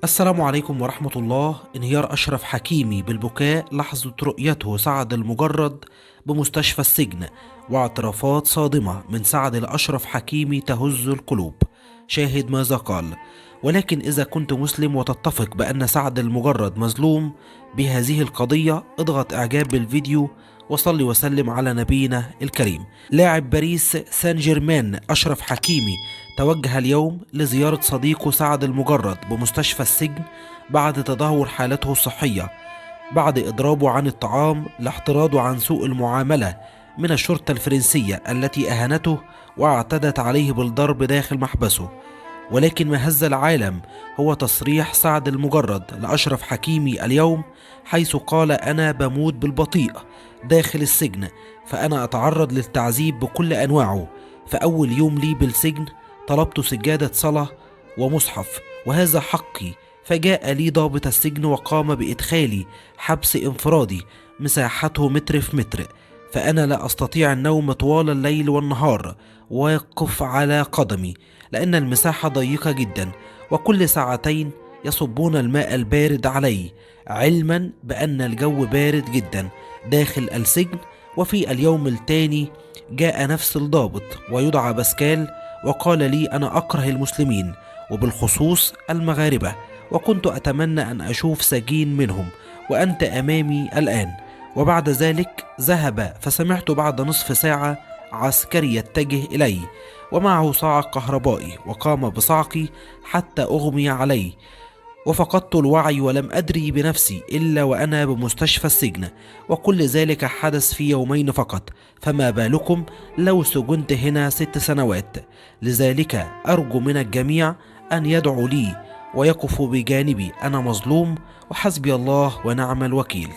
السلام عليكم ورحمة الله. انهيار أشرف حكيمي بالبكاء لحظة رؤيته سعد المجرد بمستشفى السجن، واعترافات صادمة من سعد لأشرف حكيمي تهز القلوب. شاهد ماذا قال. ولكن إذا كنت مسلم وتتفق بأن سعد المجرد مظلوم بهذه القضية، اضغط إعجاب بالفيديو وصلي وسلم على نبينا الكريم. لاعب باريس سان جيرمان أشرف حكيمي توجه اليوم لزيارة صديقه سعد المجرد بمستشفى السجن بعد تدهور حالته الصحية، بعد إضرابه عن الطعام لاحتراضه عن سوء المعاملة من الشرطة الفرنسية التي أهانته واعتدت عليه بالضرب داخل محبسه. ولكن ما هز العالم هو تصريح سعد المجرد لأشرف حكيمي اليوم، حيث قال: أنا بموت بالبطيء داخل السجن، فأنا أتعرض للتعذيب بكل أنواعه. فأول يوم لي بالسجن طلبت سجادة صلاة ومصحف، وهذا حقي. فجاء لي ضابط السجن وقام بإدخالي حبس انفرادي مساحته متر في متر، فأنا لا أستطيع النوم طوال الليل والنهار واقف على قدمي، لأن المساحة ضيقة جدا، وكل ساعتين يصبون الماء البارد علي، علما بأن الجو بارد جدا داخل السجن. وفي اليوم الثاني جاء نفس الضابط ويدعى باسكال وقال لي: أنا أكره المسلمين وبالخصوص المغاربة، وكنت أتمنى أن أشوف سجين منهم، وأنت أمامي الآن. وبعد ذلك ذهب، فسمعت بعد نصف ساعة عسكري يتجه إلي ومعه صاعق كهربائي، وقام بصعقي حتى أغمي علي وفقدت الوعي، ولم أدري بنفسي إلا وأنا بمستشفى السجن، وكل ذلك حدث في يومين فقط، فما بالكم لو سجنت هنا 6 سنوات. لذلك أرجو من الجميع أن يدعوا لي ويقفوا بجانبي، أنا مظلوم وحسبي الله ونعم الوكيل.